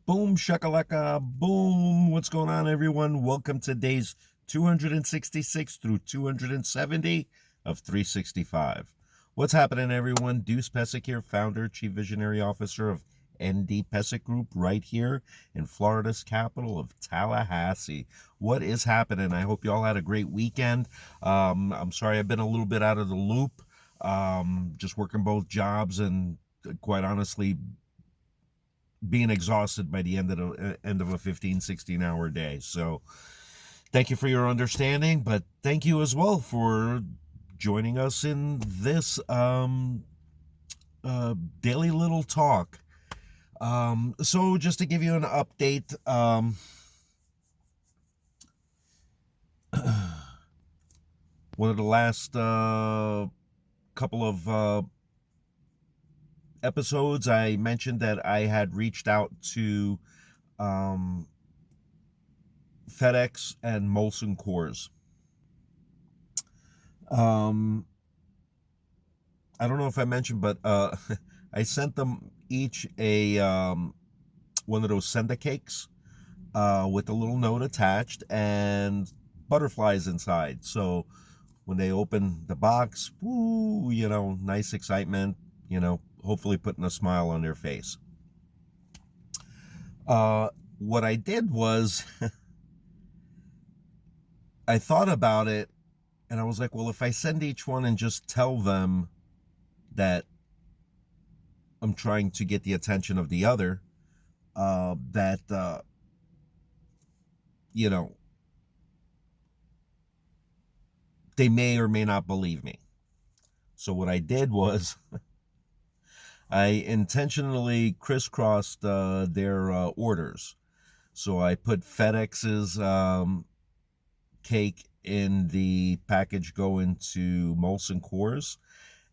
Boom, shakalaka, boom. What's going on, everyone? Welcome to days 266 through 270 of 365. What's happening, everyone? NDPesic here, founder, chief visionary officer of NDPesic Group, right here in Florida's capital of Tallahassee. What is happening? I hope you all had a great weekend. I'm sorry I've been a little bit out of the loop. Just working both jobs and quite honestly being exhausted by the end of a 15-16 hour day. So thank you for your understanding, but thank you as well for joining us in this daily little talk. So just to give you an update, one of the last couple of episodes, I mentioned that I had reached out to FedEx and Molson Coors. I don't know if I mentioned, but I sent them each a one of those Sendacakes with a little note attached and butterflies inside. So when they open the box, woo, nice excitement, hopefully putting a smile on their face. What I did was I thought about it and I was like, well, if I send each one and just tell them that I'm trying to get the attention of the other, they may or may not believe me. So what I did was I intentionally crisscrossed their orders. So I put FedEx's cake in the package going to Molson Coors,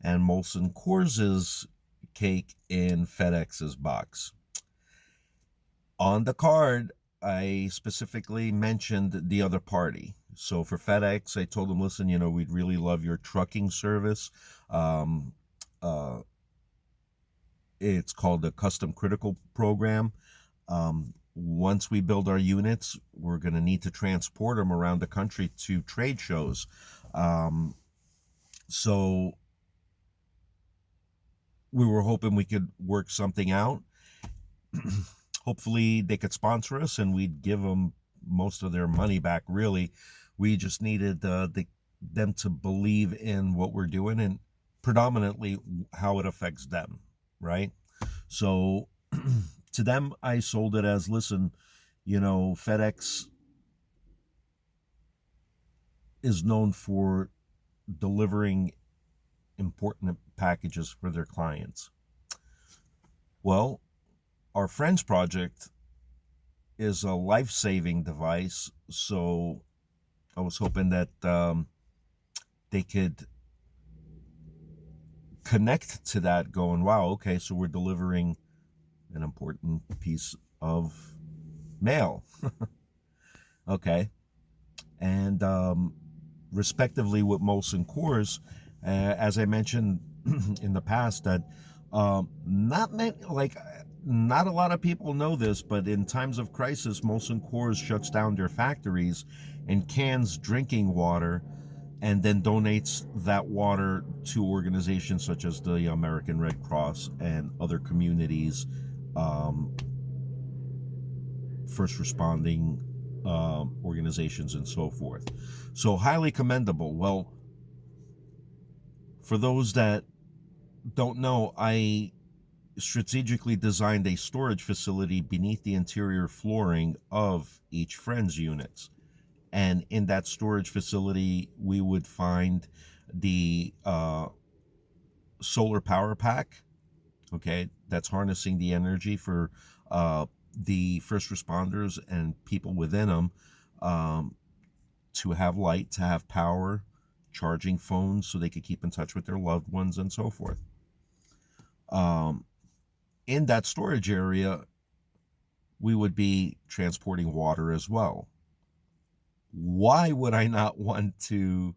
and Molson Coors's cake in FedEx's box. On the card, I specifically mentioned the other party. So for FedEx, I told them, listen, we'd really love your trucking service. It's called the Custom Critical Program. Once we build our units, we're going to need to transport them around the country to trade shows. So we were hoping we could work something out. Hopefully they could sponsor us and we'd give them most of their money back, really. We just needed them to believe in what we're doing and predominantly how it affects them, right? So to them, I sold it as, listen, FedEx is known for delivering important packages for their clients. Well, our Friends project is a life-saving device, so I was hoping that they could connect to that going, wow, okay, so we're delivering an important piece of mail. Okay. And respectively with Molson Coors, as I mentioned in the past, that not a lot of people know this, but in times of crisis, Molson Coors shuts down their factories and cans drinking water and then donates that water to organizations such as the American Red Cross and other communities, first responding organizations and so forth. So highly commendable. Well, for those that don't know, I strategically designed a storage facility beneath the interior flooring of each Friends units. And in that storage facility, we would find the solar power pack, okay, that's harnessing the energy for the first responders and people within them to have light, to have power, charging phones so they could keep in touch with their loved ones and so forth. In that storage area, we would be transporting water as well. Why would I not want to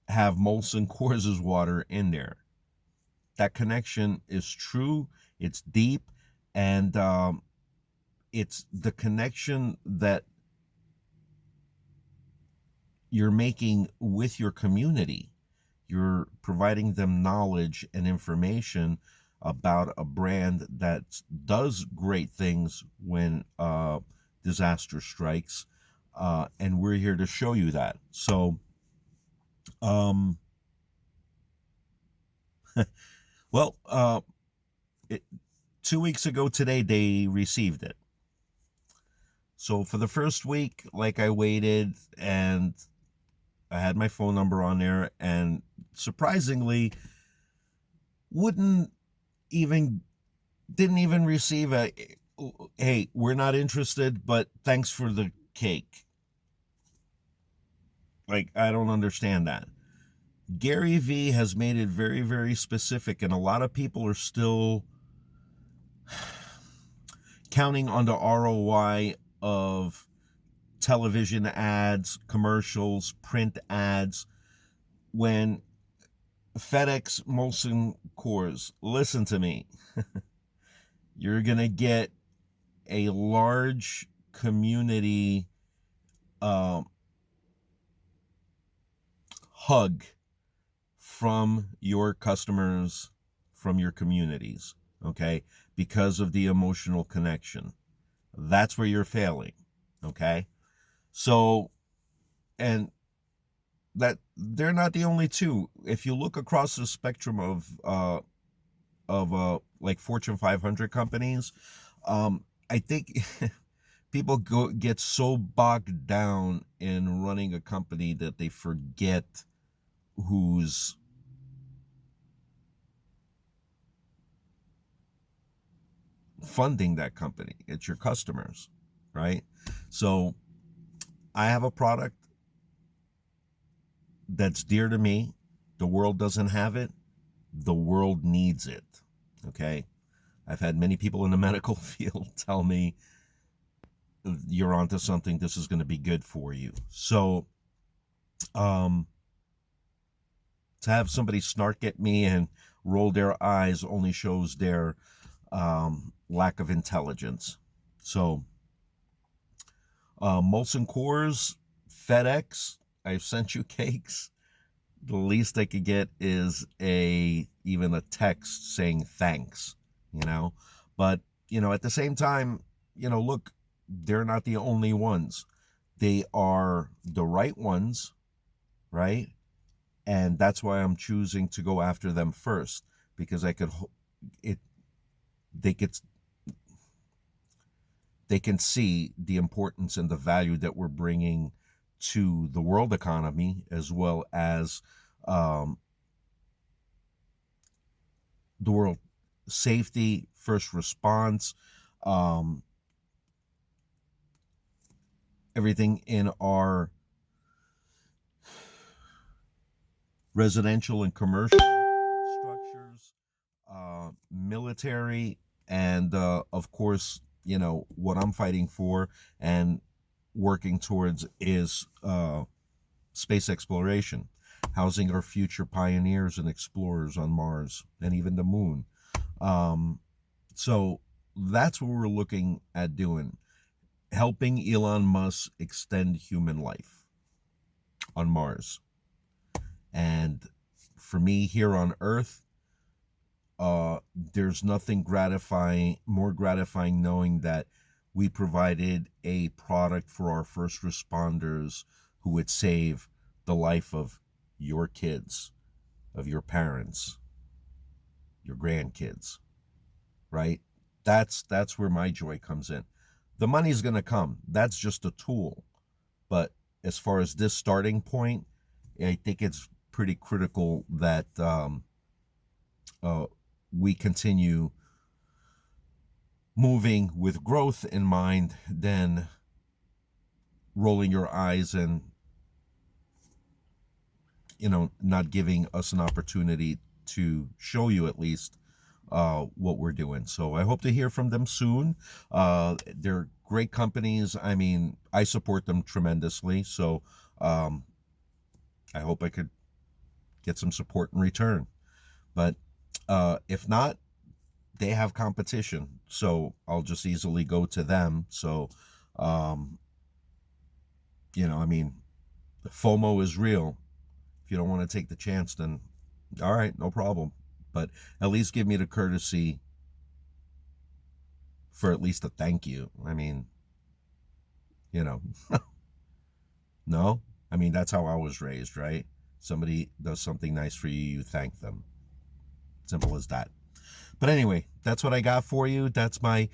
have Molson Coors' water in there? That connection is true, it's deep, And it's the connection that you're making with your community. You're providing them knowledge and information about a brand that does great things when disaster strikes, and we're here to show you that. So, um, well, it, 2 weeks ago today they received it. So for the first week, like, I waited and I had my phone number on there, and surprisingly, wouldn't even didn't even receive a, hey, we're not interested, but thanks for the cake. Like, I don't understand that. Gary Vee has made it very, very specific, and a lot of people are still counting on the ROI of television ads, commercials, print ads, when FedEx, Molson Coors, listen to me. You're going to get a large community hug from your customers, from your communities, okay? Because of the emotional connection. That's where you're failing, okay? So, and that they're not the only two. If you look across the spectrum of like Fortune 500 companies, I think people get so bogged down in running a company that they forget who's funding that company. It's your customers, right? So I have a product that's dear to me. The world doesn't have it. The world needs it. Okay. I've had many people in the medical field tell me, you're onto something. This is going to be good for you. So, to have somebody snark at me and roll their eyes only shows their lack of intelligence. So, Molson Coors, FedEx, I've sent you cakes. The least I could get is even a text saying thanks, But, at the same time, look, they're not the only ones. They are the right ones, right? And that's why I'm choosing to go after them first, because it they could they can see the importance and the value that we're bringing to the world economy, as well as the world safety, first response, everything in our residential and commercial structures, military, and of course, what I'm fighting for and working towards is space exploration, housing our future pioneers and explorers on Mars and even the moon. So that's what we're looking at doing, helping Elon Musk extend human life on Mars. And for me here on Earth, there's nothing more gratifying knowing that we provided a product for our first responders who would save the life of your kids, of your parents, your grandkids, right? That's where my joy comes in. The money's going to come. That's just a tool. But as far as this starting point, I think it's pretty critical that we continue moving with growth in mind than rolling your eyes and not giving us an opportunity to show you at least what we're doing. So I hope to hear from them soon. They're great companies. I mean, I support them tremendously. So I hope I could get some support in return. But if not, they have competition, so I'll just easily go to them. So, um, I mean, FOMO is real. If you don't want to take the chance, then all right, no problem. But at least give me the courtesy for at least a thank you. I mean, you know, no? I mean, that's how I was raised, right? Somebody does something nice for you, you thank them. Simple as that. But anyway, that's what I got for you. That's my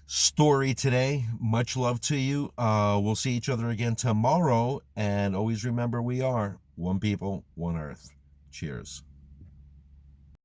story today. Much love to you. We'll see each other again tomorrow. And always remember, we are one people, one earth. Cheers.